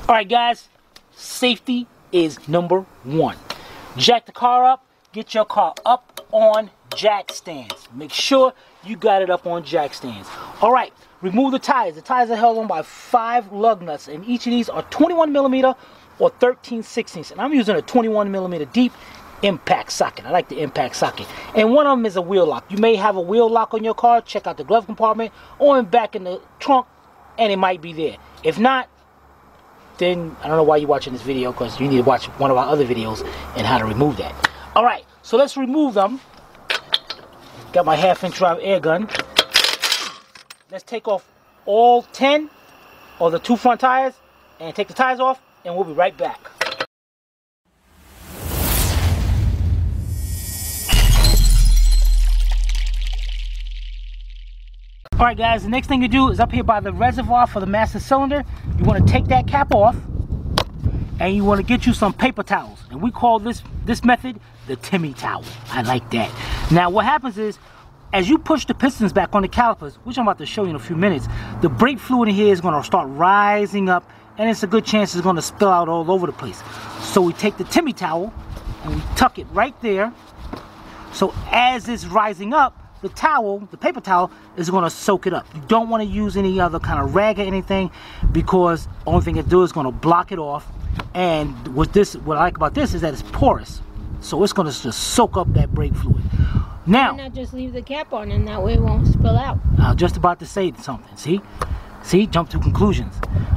Alright guys, safety is number one. Jack the car up, get your car up on jack stands. Make sure you got it up on jack stands. Alright, remove the tires. The tires are held on by 5 lug nuts, and each of these are 21mm or 13/16. And I'm using a 21mm deep impact socket. I like the impact socket. And one of them is a wheel lock. You may have a wheel lock on your car. Check out the glove compartment or back in the trunk, and it might be there. If not, then I don't know why you're watching this video, because you need to watch one of our other videos and how to remove that. Alright, so let's remove them. Got my 1/2-inch drive air gun. Let's take off all 10 of the 2 front tires and take the tires off, and we'll be right back. Alright guys, the next thing you do is up here by the reservoir for the master cylinder. You want to take that cap off, and you want to get you some paper towels. And we call this method the Timmy towel. I like that. Now what happens is, as you push the pistons back on the calipers, which I'm about to show you in a few minutes, the brake fluid in here is going to start rising up, and it's a good chance it's going to spill out all over the place. So we take the Timmy towel and we tuck it right there. So as it's rising up, the towel, the paper towel, is going to soak it up. You don't want to use any other kind of rag or anything, because the only thing it do is going to block it off. And what I like about this is that it's porous, so it's going to just soak up that brake fluid. Now, why not just leave the cap on, and that way it won't spill out? I was just about to say something. See, jump to conclusions.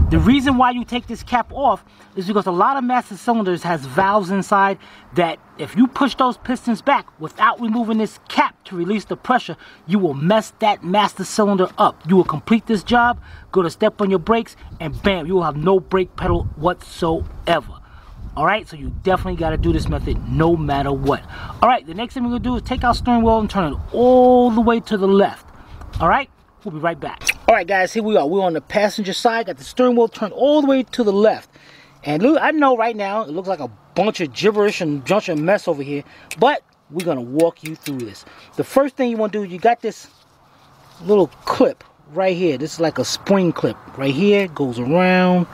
The reason why you take this cap off is because a lot of master cylinders has valves inside that if you push those pistons back without removing this cap to release the pressure, you will mess that master cylinder up. You will complete this job, go to step on your brakes, and bam, you will have no brake pedal whatsoever. Alright, so you definitely got to do this method no matter what. Alright, the next thing we're going to do is take our steering wheel and turn it all the way to the left. Alright, we'll be right back. Alright guys, here we are. We're on the passenger side, got the steering wheel turned all the way to the left. And look, I know right now it looks like a bunch of gibberish and bunch of mess over here, but we're going to walk you through this. The first thing you want to do, you got this little clip right here. This is like a spring clip right here. It goes around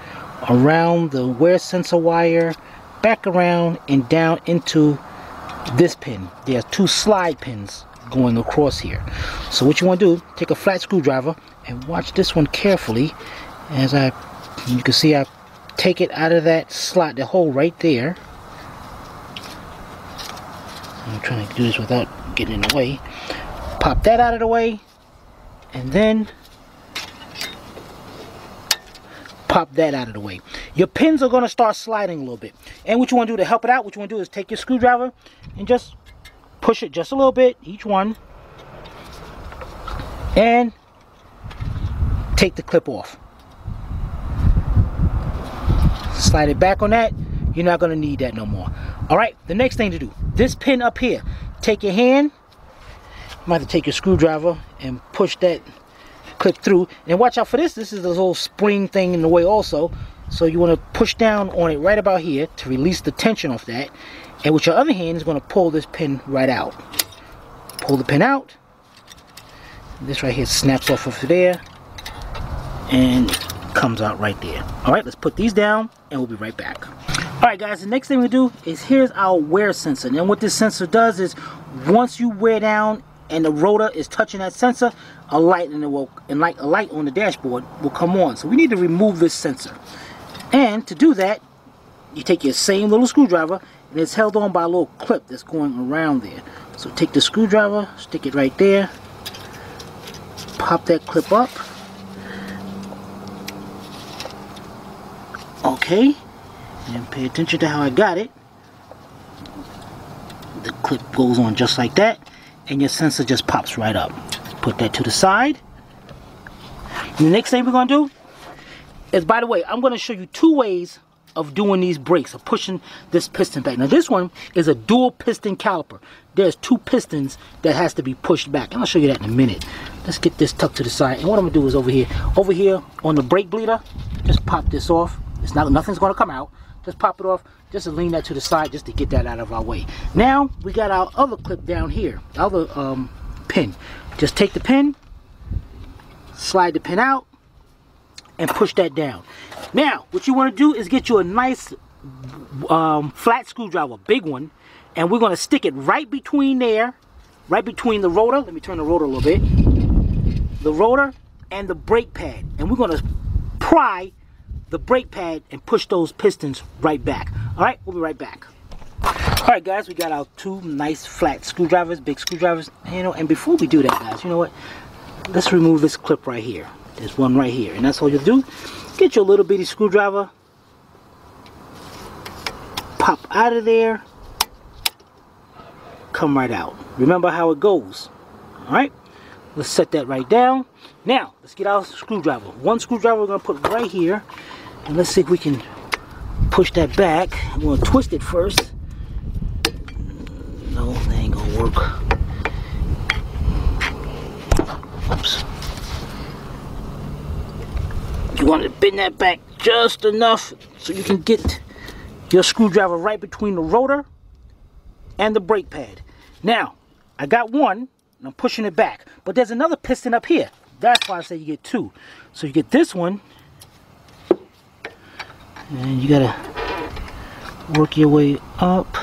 the wear sensor wire, back around and down into this pin. There's 2 slide pins going across here. So what you want to do, take a flat screwdriver and watch this one carefully. As you can see, I take it out of that slot, the hole right there. I'm trying to do this without getting in the way. Pop that out of the way, and then pop that out of the way. Your pins are going to start sliding a little bit. And what you want to do to help it out, what you want to do is take your screwdriver and just push it just a little bit, each one, and take the clip off. Slide it back on that. You're not going to need that no more. Alright, the next thing to do, this pin up here, take your hand, you might have to take your screwdriver and push that clip through. And watch out for this. This is the little spring thing in the way also. So you want to push down on it right about here to release the tension off that. And with your other hand is going to pull this pin right out. Pull the pin out. This right here snaps off of there and comes out right there. Alright, let's put these down and we'll be right back. Alright guys, the next thing we do is here's our wear sensor. And what this sensor does is once you wear down and the rotor is touching that sensor, a light on the dashboard will come on. So we need to remove this sensor. And to do that, you take your same little screwdriver, and it's held on by a little clip that's going around there. So take the screwdriver, stick it right there, pop that clip up. Okay, and pay attention to how I got it. The clip goes on just like that, and your sensor just pops right up. Put that to the side. And the next thing we're going to do is, by the way, I'm going to show you 2 ways of doing these brakes, of pushing this piston back. Now this one is a dual piston caliper. There's 2 pistons that has to be pushed back, and I'll show you that in a minute. Let's get this tucked to the side, and what I'm going to do is over here on the brake bleeder, just pop this off. Nothing's going to come out. Just pop it off, just to lean that to the side, just to get that out of our way. Now we got our other clip down here, other pin. Just take the pin, slide the pin out, and push that down. Now, what you want to do is get you a nice flat screwdriver, big one, and we're going to stick it right between there, right between the rotor. Let me turn the rotor a little bit. The rotor and the brake pad, and we're going to pry the brake pad and push those pistons right back. All right, we'll be right back. All right, guys, we got our two nice flat screwdrivers, big screwdrivers. You know, and before we do that, guys, you know what? Let's remove this clip right here. There's one right here, and that's all you do. Get your little bitty screwdriver, pop out of there, come right out. Remember how it goes. All right, let's set that right down. Now, let's get our screwdriver. One screwdriver we're gonna put right here, and let's see if we can push that back. I'm gonna twist it first. No, that ain't gonna work. Oops. You want to bend that back just enough so you can get your screwdriver right between the rotor and the brake pad. Now, I got one, and I'm pushing it back, but there's another piston up here. That's why I say you get two. So you get this one, and you gotta work your way up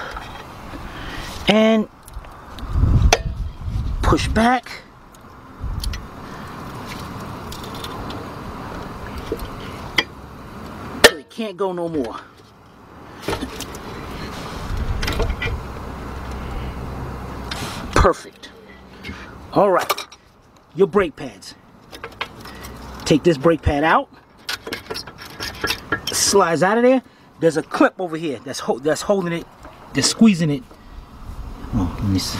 and push back. So it can't go no more. Perfect. All right, your brake pads. Take this brake pad out. Slides out of there. There's a clip over here that's holding it, that's squeezing it. Oh, let me see.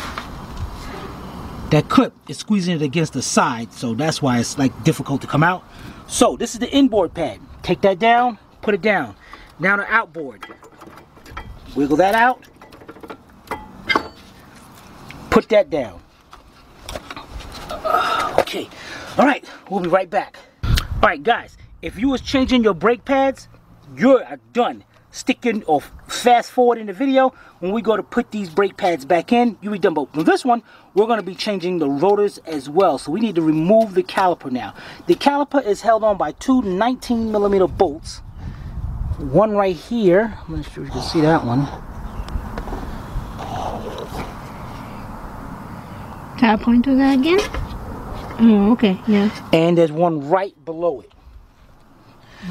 That clip is squeezing it against the side, so that's why it's like difficult to come out. So this is the inboard pad. Take that down, put it down. Now the outboard. Wiggle that out. Put that down. Okay. All right, we'll be right back. All right, guys, if you was changing your brake pads, you're done. Stick in or fast forward in the video. When we go to put these brake pads back in, you'll be done. But with this one, we're going to be changing the rotors as well. So we need to remove the caliper now. The caliper is held on by two 19mm bolts. One right here. I'm not sure if you can see that one. Can I point to that again? Oh, okay, yeah. And there's one right below it.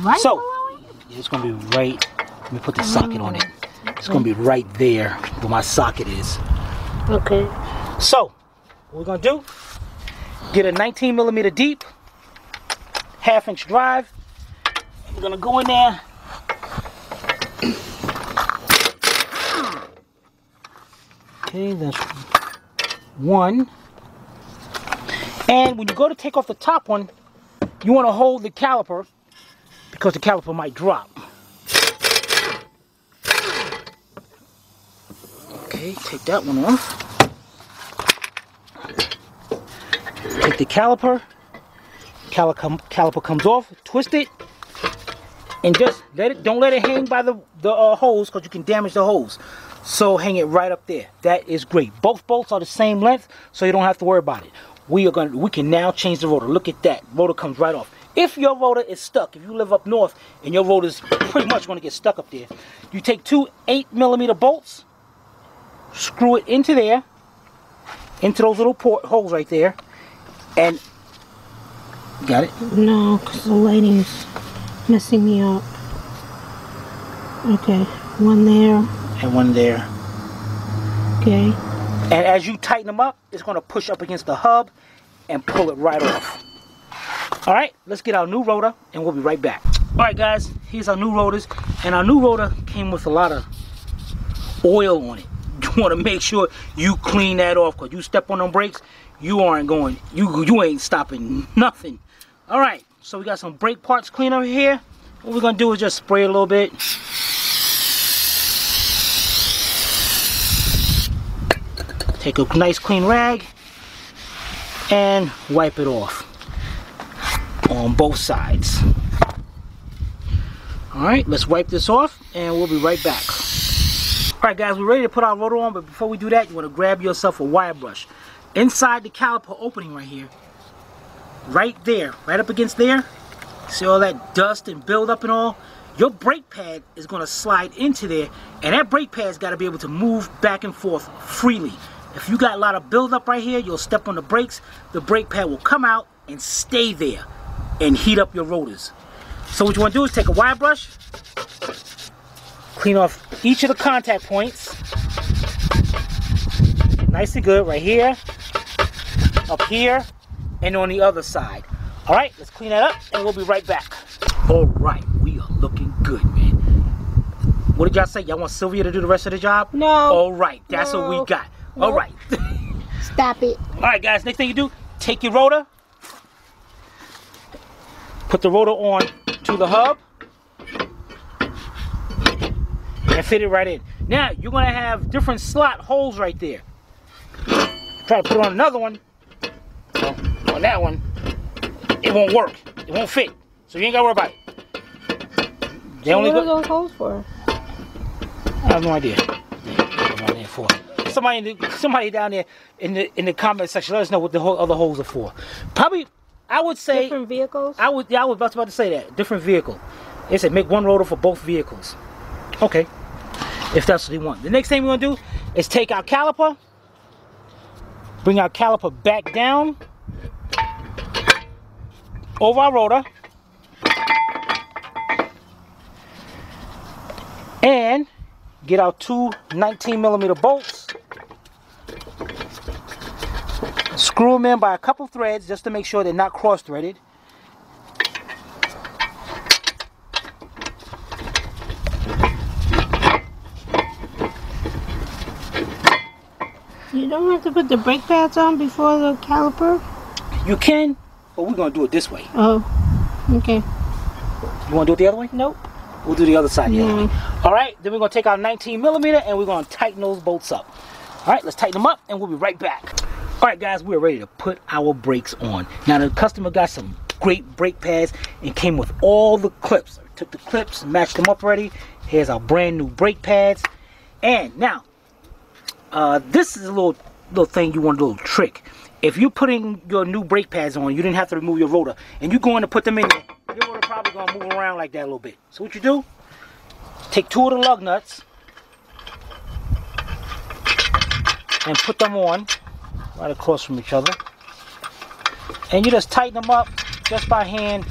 Right below it? It's going to be right. Let me put the socket on it. It's going to be right there where my socket is. Okay. So, what we're going to do, get a 19mm deep, 1/2 inch drive. We're going to go in there. Okay, that's one. And when you go to take off the top one, you want to hold the caliper because the caliper might drop. Okay, take that one off. Take the caliper. Caliper comes off. Twist it, and just let it. Don't let it hang by the hose because you can damage the hose. So hang it right up there. That is great. Both bolts are the same length, so you don't have to worry about it. We can now change the rotor. Look at that. Rotor comes right off. If your rotor is stuck, if you live up north and your rotor is pretty much going to get stuck up there, you take two 8mm bolts, screw it into there, into those little holes right there, and got it? No, because the lighting's messing me up. Okay, one there. And one there. Okay. And as you tighten them up, it's going to push up against the hub and pull it right off. All right, let's get our new rotor and we'll be right back. All right, guys, here's our new rotors. And our new rotor came with a lot of oil on it. You want to make sure you clean that off because you step on them brakes, you aren't going, you ain't stopping nothing. All right, so we got some brake parts cleaner here. What we're going to do is just spray a little bit. Take a nice clean rag and wipe it off on both sides. Alright, let's wipe this off and we'll be right back. Alright guys, we're ready to put our rotor on, but before we do that, you want to grab yourself a wire brush. Inside the caliper opening right here, right there, right up against there, See all that dust and buildup and all? Your brake pad is going to slide into there, and that brake pad's got to be able to move back and forth freely. If you got a lot of buildup right here, you'll step on the brakes, the brake pad will come out and stay there and heat up your rotors. So what you want to do is take a wire brush, clean off each of the contact points. Nice and good right here, up here, and on the other side. All right, let's clean that up and we'll be right back. All right, we are looking good, man. What did y'all say? Y'all want Sylvia to do the rest of the job? No. All right, that's what we got. No. All right. Stop it. All right, guys, next thing you do, take your rotor, put the rotor on to the hub, and fit it right in. Now, you're going to have different slot holes right there. Try to put it on another one. Well, on that one, it won't work. It won't fit. So you ain't got to worry about it. They only what are those holes for? I have no idea. For. Somebody down there in the comment section, let us know what the other holes are for. Probably, I would say different vehicles. I was about to say that different vehicle. They said make one rotor for both vehicles. Okay, if that's what they want. The next thing we're gonna do is take our caliper, bring our caliper back down over our rotor, and get our two 19mm bolts, screw them in by a couple threads just to make sure they're not cross-threaded. You don't have to put the brake pads on before the caliper? You can, but we're going to do it this way. Oh, okay. You want to do it the other way? Nope. We'll do the other side. Yeah. All right, then we're going to take our 19mm and we're going to tighten those bolts up. All right, let's tighten them up and we'll be right back. All right, guys, we're ready to put our brakes on. Now, the customer got some great brake pads and came with all the clips. I took the clips, matched them up already. Here's our brand new brake pads. And now, this is a little thing you want, a little trick. If you're putting your new brake pads on, you didn't have to remove your rotor, and you're going to put them in there, your rotor probably going to move around like that a little bit. So what you do, take two of the lug nuts and put them on right across from each other. And you just tighten them up just by hand,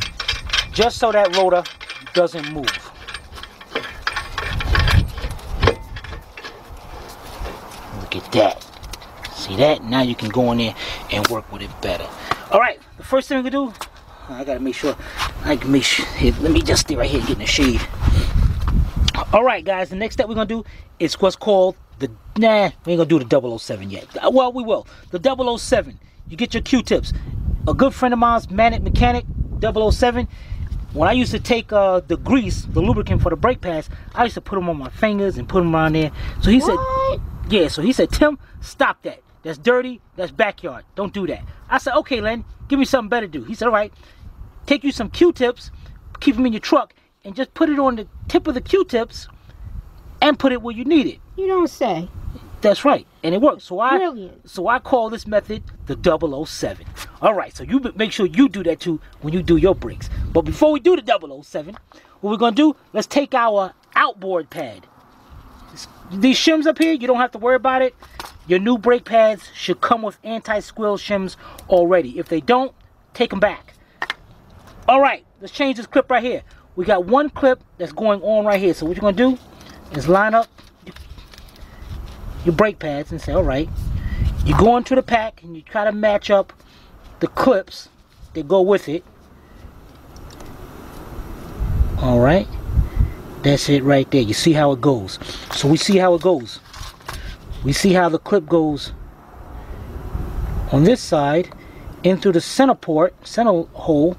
just so that rotor doesn't move. Look at that. See that? Now you can go in there and work with it better. All right, the first thing we can do, I gotta make sure I can make sure. Here, let me just stay right here and get in the shade. All right, guys, the next step we're gonna do is what's called the, we ain't gonna do the 007 yet. Well, we will. The 007. You get your Q-tips. A good friend of mine's mechanic 007. When I used to take the grease, the lubricant for the brake pads, I used to put them on my fingers and put them around there. So he said, yeah. So he said, Tim, stop that. That's dirty. That's backyard. Don't do that. I said, okay, Len, give me something better to do. He said, all right, take you some Q-tips, keep them in your truck, and just put it on the tip of the Q-tips and put it where you need it. You don't say. That's right, and it works. So I call this method the 007. All right, so you make sure you do that too when you do your brakes. But before we do the 007, what we're gonna do? Let's take our outboard pad. These shims up here, you don't have to worry about it. Your new brake pads should come with anti-squeal shims already. If they don't, take them back. All right, let's change this clip right here. We got one clip that's going on right here. So what you're gonna do is line up your brake pads and say, all right, you go into the pack and you try to match up the clips that go with it. All right, that's it right there. You see how it goes. So we see how it goes. We see how the clip goes on this side in through the center hole.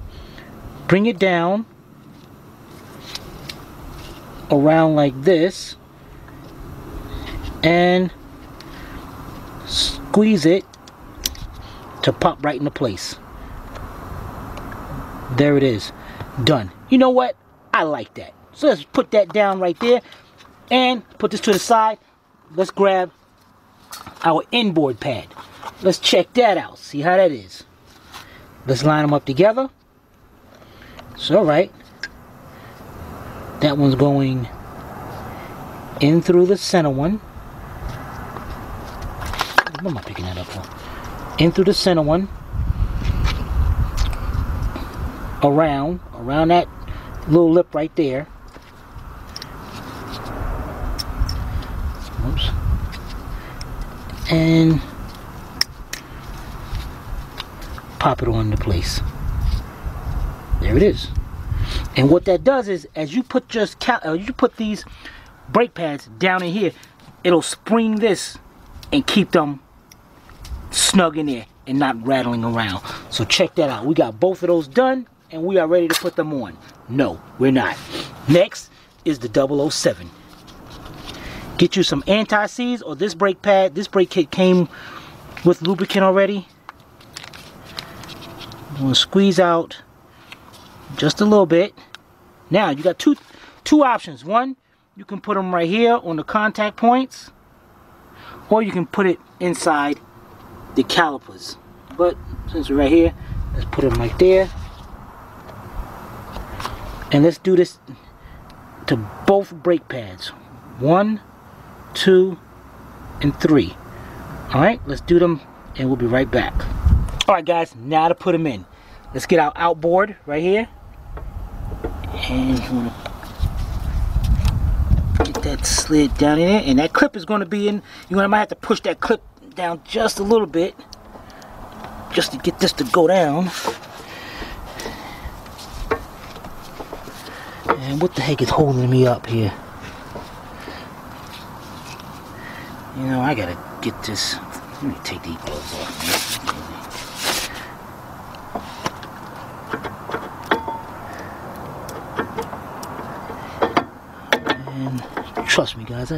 Bring it down around like this and squeeze it to pop right into place. There it is. Done. You know what? I like that. So let's put that down right there and put this to the side. Let's grab our inboard pad. Let's check that out. See how that is. Let's line them up together. So alright. That one's going in through the center one. What am I picking that up for? In through the center one. Around that little lip right there. Oops. And pop it on into place. There it is. And what that does is, as you put these brake pads down in here, it'll spring this and keep them snug in there and not rattling around. So check that out. We got both of those done and we are ready to put them on. No, we're not. Next is the 007. Get you some anti-seize or this brake pad. This brake kit came with lubricant already. I'm going to squeeze out just a little bit. Now you got two options. One, you can put them right here on the contact points, or you can put it inside the calipers. But since we're right here, let's put them right there. And let's do this to both brake pads. 1, 2, and 3. Alright, let's do them and we'll be right back. Alright guys, now to put them in. Let's get our outboard right here. And you want to get that slid down in there. And that clip is going to be in. You might have to push that clip down just a little bit, just to get this to go down. And what the heck is holding me up here? You know, I gotta get this. Let me take these gloves off. And trust me, guys.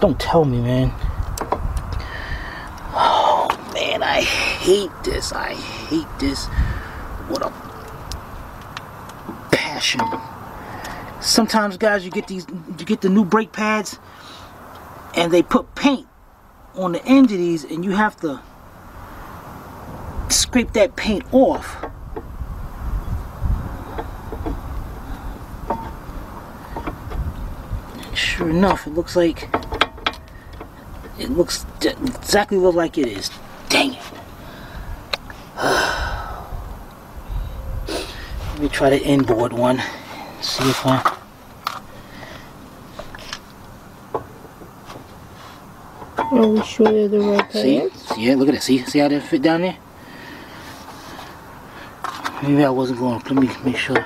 Don't tell me, man. Oh man, I hate this. I hate this. What a passion. Sometimes, guys, you get the new brake pads, and they put paint on the end of these, and you have to scrape that paint off. And sure enough, it looks exactly like it is. Dang it. Let me try the inboard one. See if I... Are we sure they're the right pads? See? Yeah, look at that. See how that fit down there? Maybe I wasn't going. Let me make sure.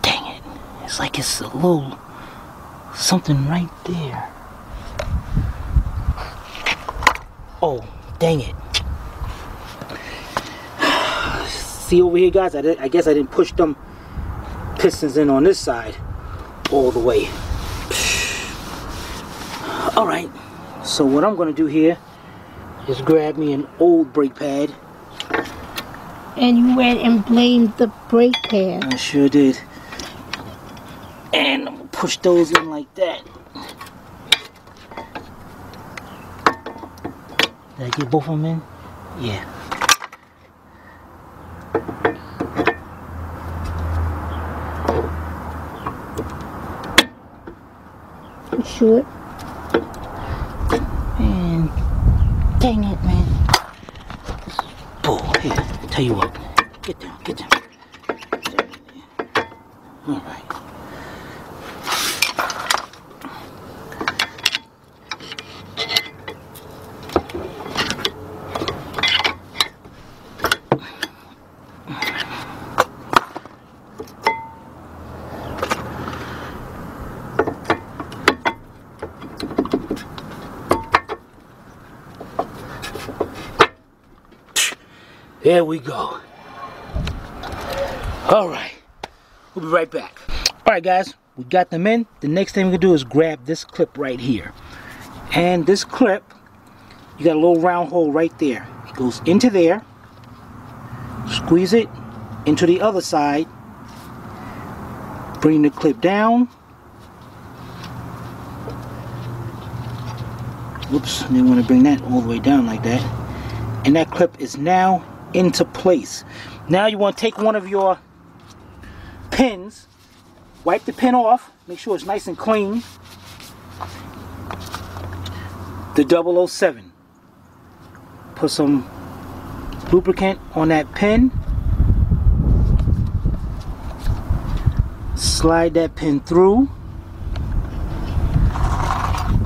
Dang it. It's like it's a little something right there. Oh. Dang it. See over here, guys, I guess I didn't push them pistons in on this side all the way. Alright, so what I'm going to do here is grab me an old brake pad. And you went and blamed the brake pad. I sure did. And I'm going to push those in like that. Did I get both of them in? Yeah. You sure? Man, dang it, man. Bull, here, tell you what. Get down, get down. Alright. There we go. Alright. We'll be right back. Alright guys, we got them in. The next thing we're going to do is grab this clip right here. And this clip, you got a little round hole right there. It goes into there. Squeeze it into the other side. Bring the clip down. Whoops, I didn't want to bring that all the way down like that. And that clip is now into place. Now you want to take one of your pins, wipe the pin off, make sure it's nice and clean. The 007. Put some lubricant on that pin. Slide that pin through.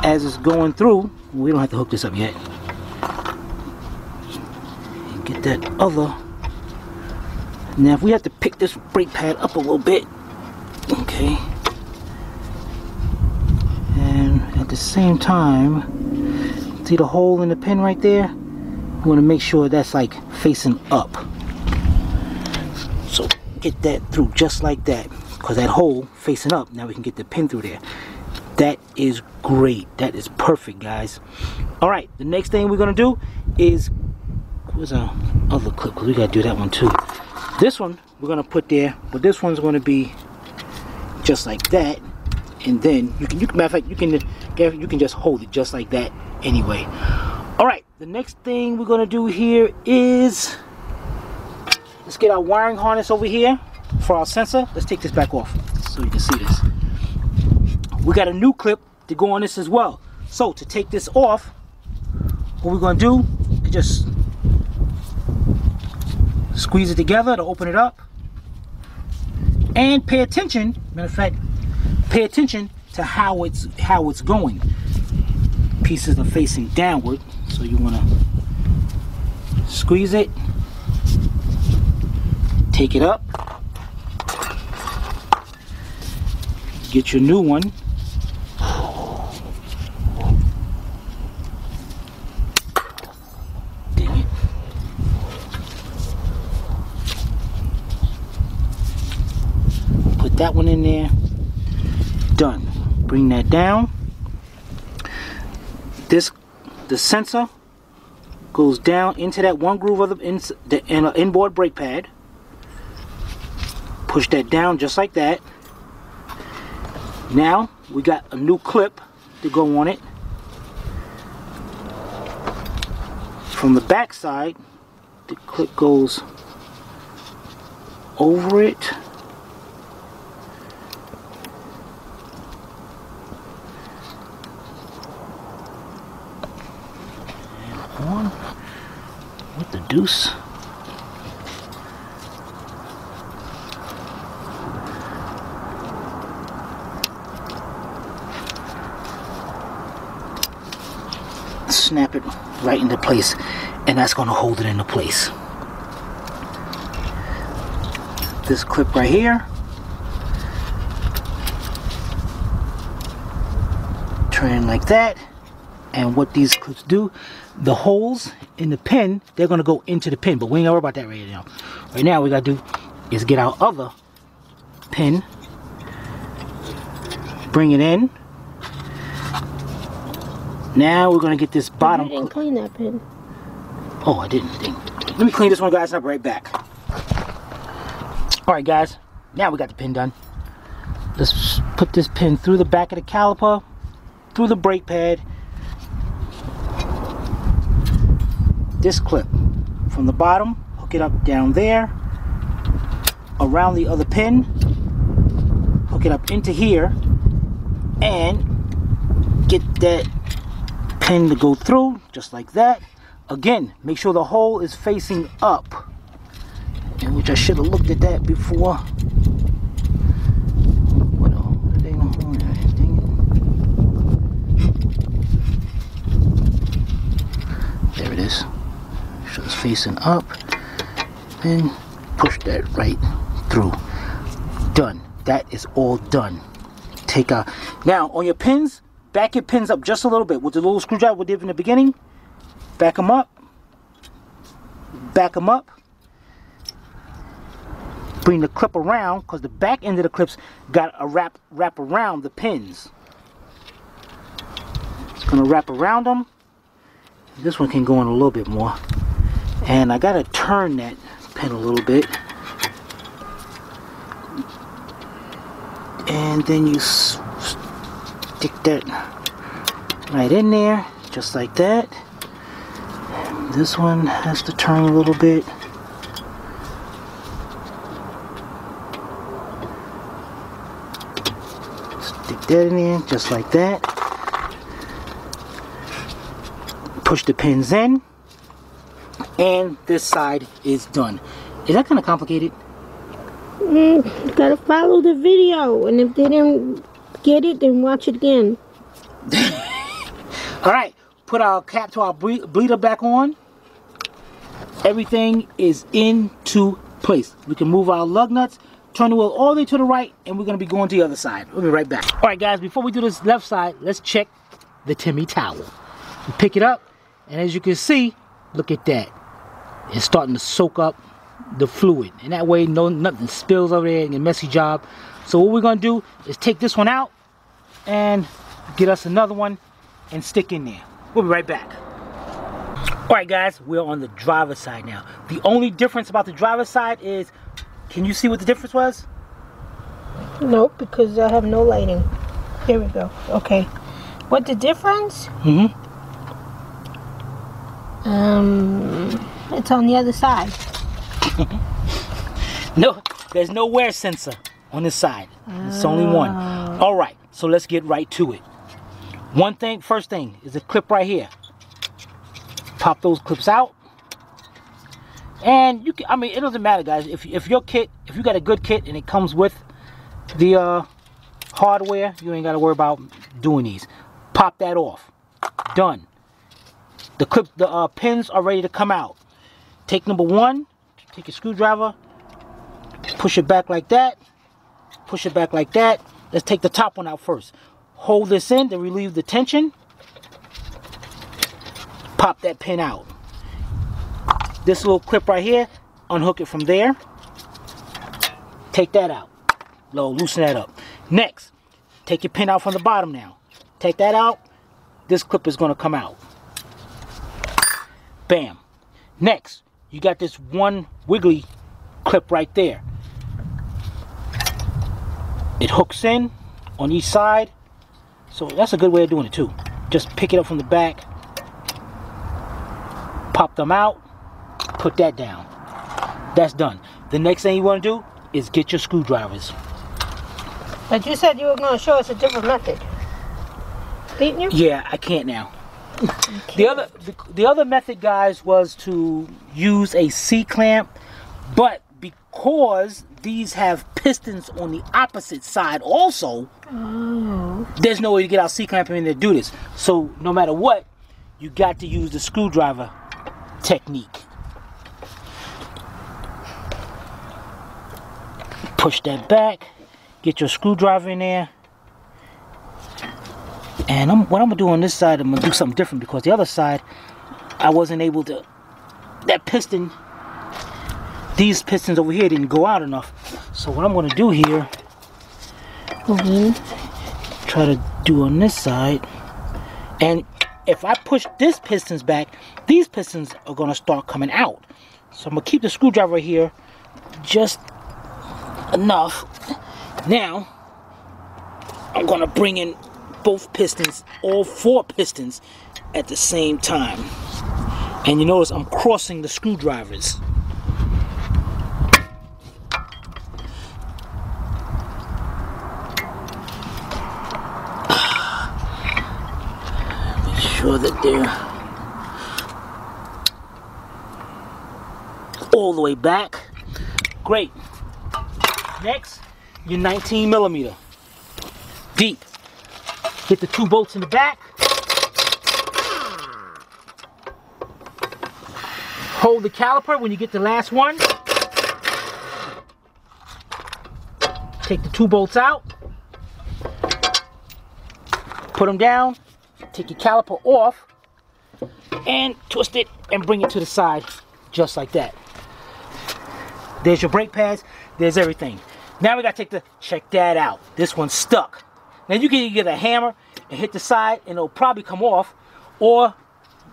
As it's going through, we don't have to hook this up yet. And get that other. Now if we have to pick this brake pad up a little bit, okay. And at the same time, see the hole in the pin right there? You want to make sure that's like facing up. So get that through just like that, because that hole facing up, now we can get the pin through there. That is great. That is perfect, guys. All right, the next thing we're gonna do is, where's our other clip? Because we gotta do that one too. This one we're gonna put there, but this one's gonna be just like that. And then you can matter of fact, you can just hold it just like that anyway. All right, the next thing we're gonna do here is, let's get our wiring harness over here for our sensor. Let's take this back off so you can see this. We got a new clip to go on this as well. So to take this off, what we're gonna do is just squeeze it together to open it up. And pay attention, matter of fact, pay attention to how it's going. Pieces are facing downward, so you wanna squeeze it, take it up, get your new one. Dang it. Put that one in there. Done. Bring that down. The sensor goes down into that one groove of the inboard brake pad. Push that down just like that. Now we got a new clip to go on it. From the back side, the clip goes over it. And on with the deuce. Snap it right into place, and that's going to hold it into place. This clip right here, turn like that, and what these clips do, the holes in the pin, they're going to go into the pin, but we ain't gonna worry about that right now. Right now, what we got to do is get our other pin, bring it in. Now we're gonna get this bottom. You didn't clean that pin. Oh, I didn't. Let me clean this one, guys. I'll be right back. All right, guys. Now we got the pin done. Let's put this pin through the back of the caliper, through the brake pad. This clip from the bottom, hook it up down there, around the other pin, hook it up into here, and get that pin to go through just like that. Again, make sure the hole is facing up, and which I should have looked at that before. What the dang hole in there? Dang it. There it is. Make sure it's facing up, and push that right through. Done. That is all done. Take out. Now on your pins, back your pins up just a little bit with the little screwdriver we did in the beginning. Back them up. Back them up. Bring the clip around, because the back end of the clips got a wrap around the pins. It's going to wrap around them. This one can go in a little bit more. And I got to turn that pin a little bit. And then you stick that right in there, just like that. This one has to turn a little bit. Stick that in there, just like that. Push the pins in, and this side is done. Is that kind of complicated? You gotta follow the video, and if they didn't get it, then watch it again. Alright, put our cap to our bleeder back on. Everything is into place. We can move our lug nuts, turn the wheel all the way to the right, and we're going to be going to the other side. We'll be right back. Alright guys, before we do this left side, let's check the Timmy towel. We pick it up, and as you can see, look at that. It's starting to soak up the fluid, and that way nothing spills over there and a messy job. So what we're going to do is take this one out and get us another one and stick in there. We'll be right back. Alright guys, we're on the driver's side now. The only difference about the driver's side is, can you see what the difference was? Nope, because I have no lighting. Here we go. Okay. What the difference? It's on the other side. No, there's no wear sensor on this side. It's only one. Alright, so let's get right to it. First thing is a clip right here. Pop those clips out, and you can, I mean, it doesn't matter guys, if your kit, if you got a good kit and it comes with the hardware, you ain't got to worry about doing these. Pop that off. Done. The pins are ready to come out. Take number one, take your screwdriver, push it back like that, push it back like that. Let's take the top one out first. Hold this in to relieve the tension. Pop that pin out. This little clip right here, unhook it from there. Take that out. Loosen that up. Next, take your pin out from the bottom now. Take that out. This clip is going to come out. Bam. Next, you got this one wiggly clip right there. It hooks in on each side. So that's a good way of doing it too. Just pick it up from the back. Pop them out, put that down. That's done. The next thing you want to do is get your screwdrivers. But you said you were going to show us a different method, didn't you? Yeah, I can't now. The other method, guys, was to use a C-clamp, but because these have pistons on the opposite side also, there's no way to get our C-clamp in there to do this. So no matter what, you got to use the screwdriver technique. Push that back, get your screwdriver in there, and what I'm gonna do on this side, I'm gonna do something different because the other side I wasn't able to, that piston, these pistons over here didn't go out enough. So what I'm gonna do here, try to do on this side, and if I push this pistons back, these pistons are going to start coming out. So I'm going to keep the screwdriver here just enough. Now, I'm going to bring in both pistons, all four pistons at the same time. And you notice I'm crossing the screwdrivers. Sure that they're all the way back. Great. Next, your 19mm deep. Get the two bolts in the back. Hold the caliper when you get the last one. Take the two bolts out. Put them down. Take your caliper off and twist it and bring it to the side just like that. There's your brake pads, there's everything. Now we gotta check that out. This one's stuck. Now you can either get a hammer and hit the side and it'll probably come off, or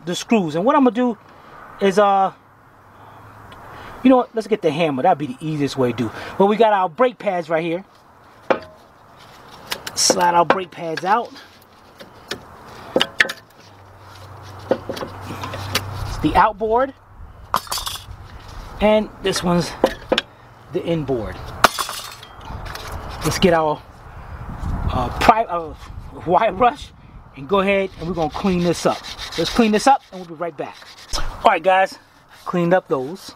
the screws. And what I'm gonna do is, you know what, let's get the hammer. That'd be the easiest way to do. But we got our brake pads right here. slide our brake pads out. It's the outboard, and this one's the inboard. Let's get our wire brush and go ahead and we're gonna clean this up. Let's clean this up and we'll be right back. All right, guys, cleaned up those,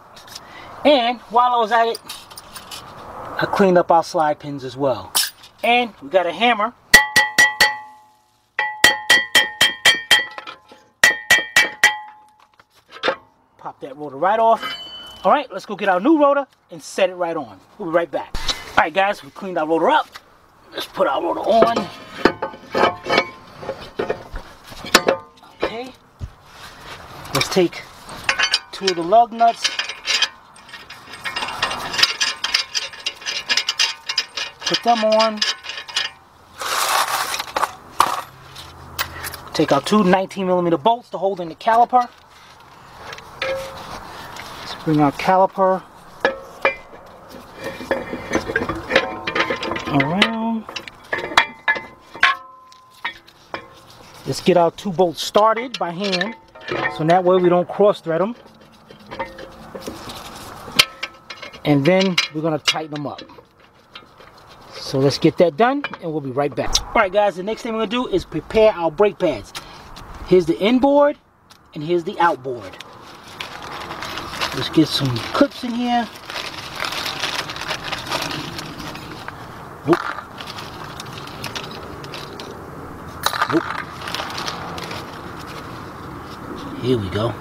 and while I was at it, I cleaned up our slide pins as well. And we got a hammer. Pop that rotor right off. All right, let's go get our new rotor and set it right on. We'll be right back. All right, guys, we cleaned our rotor up. Let's put our rotor on. Okay. Let's take 2 of the lug nuts. Put them on. Take our 2 19mm bolts to hold in the caliper. Let's bring our caliper around. Let's get our 2 bolts started by hand, so that way we don't cross thread them. And then we're going to tighten them up. So let's get that done and we'll be right back. Alright guys, the next thing we're going to do is prepare our brake pads. Here's the inboard and here's the outboard. Let's get some clips in here. Whoop. Whoop. Here we go.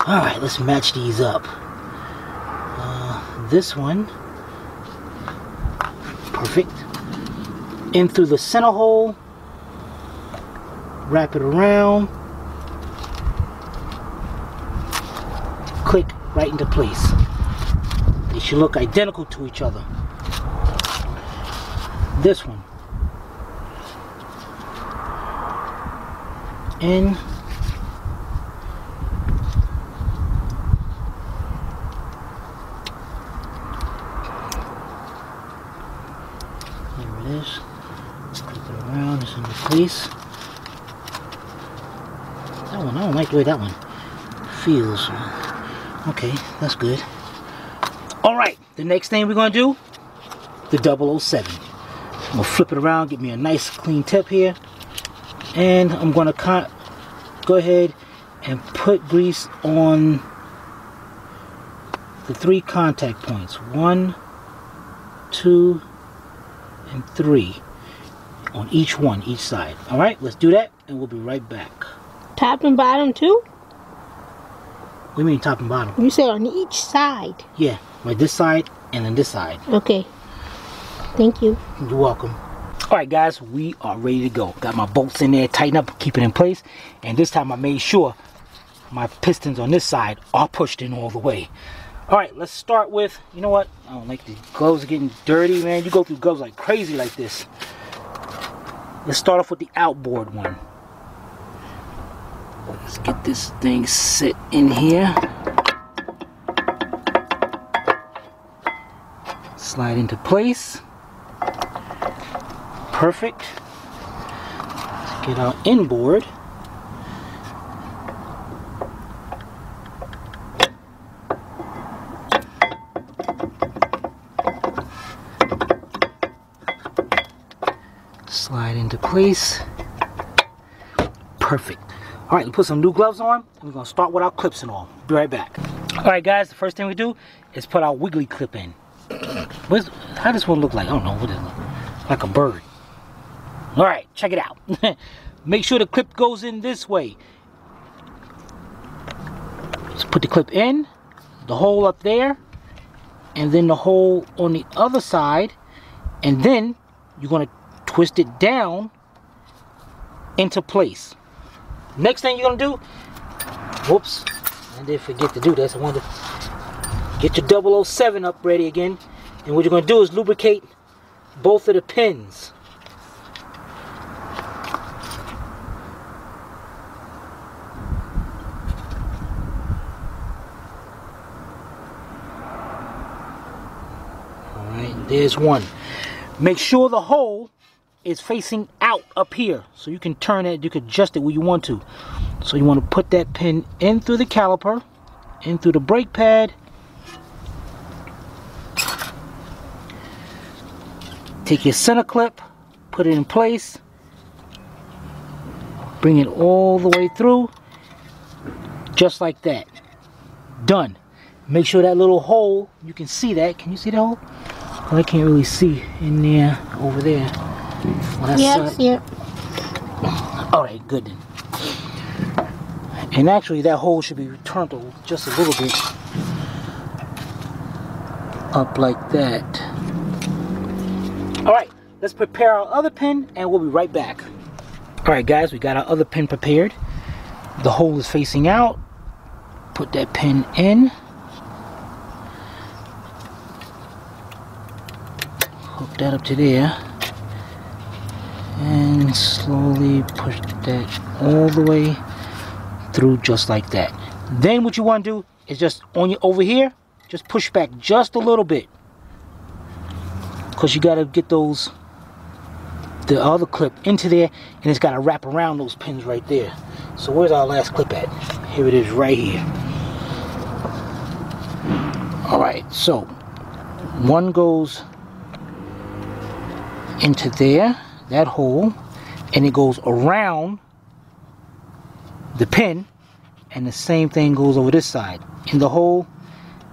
Alright, let's match these up. This one, perfect. In through the center hole, wrap it around, click right into place. They should look identical to each other. This one, in, clip it around, it's into place. That one, I don't like the way that one feels. Okay, that's good. Alright, the next thing we're going to do, the 007. I'm going to flip it around, get me a nice clean tip here. And I'm going to go ahead and put grease on the 3 contact points. 1, 2, and 3 on each side. Alright, let's do that and we'll be right back. Top and bottom too? What do you mean top and bottom? You said on each side. Yeah, like this side and then this side. Okay. Thank you. You're welcome. Alright guys, we are ready to go. Got my bolts in there, tighten up, keep it in place. And this time I made sure my pistons on this side are pushed in all the way. Alright, let's start with, you know what? I don't like the gloves getting dirty, man. You go through gloves like crazy like this. Let's start off with the outboard one. Let's get this thing sit in here. Slide into place. Perfect. Let's get our inboard. Slide into place. Perfect. Alright, let's put some new gloves on. We're going to start with our clips and all. Be right back. Alright guys, the first thing we do is put our wiggly clip in. How does this one look like? I don't know. What is it? Like a bird. Alright, check it out. Make sure the clip goes in this way. Just put the clip in, the hole up there, and then the hole on the other side, and then you're going to twist it down into place. Next thing you're going to do, whoops, I did forget to do this. I wanted to get your 007 up ready again, and what you're going to do is lubricate both of the pins. Alright, there's one. Make sure the hole is facing out up here. So you can turn it, you can adjust it where you want to. So you want to put that pin in through the caliper, in through the brake pad. Take your center clip, put it in place. Bring it all the way through. Just like that. Done. Make sure that little hole, you can see that. Can you see the hole? Well, I can't really see in there, over there. Well, Yes, yeah. Alright, good then. And actually that hole should be turned just a little bit up like that. Alright, let's prepare our other pin and we'll be right back. Alright guys, we got our other pin prepared. The hole is facing out. Put that pin in. Hook that up to there. And slowly push that all the way through just like that. Then what you want to do is just on your over here, just push back just a little bit. Because you got to get those, the other clip into there, and it's got to wrap around those pins right there. So where's our last clip at? Here it is right here. Alright, so one goes into there, that hole, and it goes around the pin, and the same thing goes over this side, in the hole,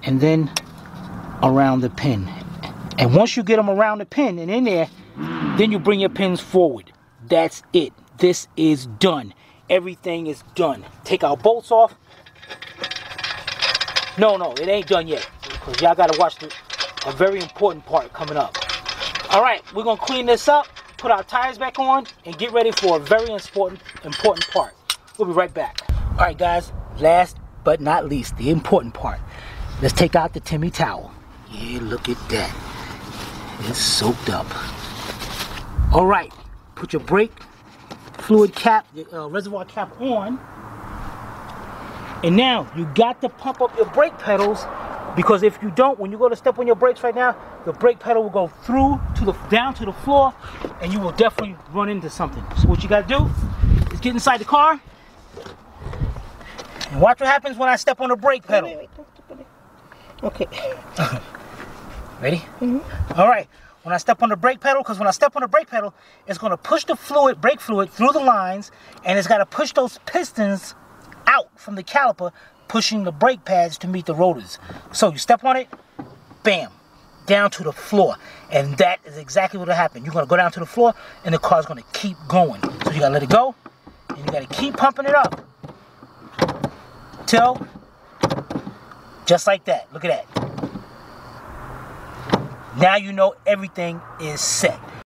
and then around the pin. And once you get them around the pin and in there, then you bring your pins forward. That's it. This is done. Everything is done. Take our bolts off. No, it ain't done yet, because y'all got to watch a very important part coming up. Alright, we're going to clean this up, put our tires back on, and get ready for a very important part. We'll be right back. Alright guys, last but not least, the important part. Let's take out the Timmy towel. Yeah, look at that. It's soaked up. Alright, put your brake fluid cap, reservoir cap on. And now, you got to pump up your brake pedals, because if you don't, when you go to step on your brakes right now, the brake pedal will go through to down to the floor, and you will definitely run into something. So what you got to do is get inside the car, and watch what happens when I step on the brake pedal. Wait. Okay. Ready? Alright, when I step on the brake pedal, because when I step on the brake pedal, it's going to push the brake fluid through the lines, and it's got to push those pistons out from the caliper, pushing the brake pads to meet the rotors. So you step on it, bam, down to the floor. And that is exactly what will happen. You're going to go down to the floor, and the car's going to keep going. So you got to let it go, and you got to keep pumping it up. Till, just like that. Look at that. Now you know everything is set.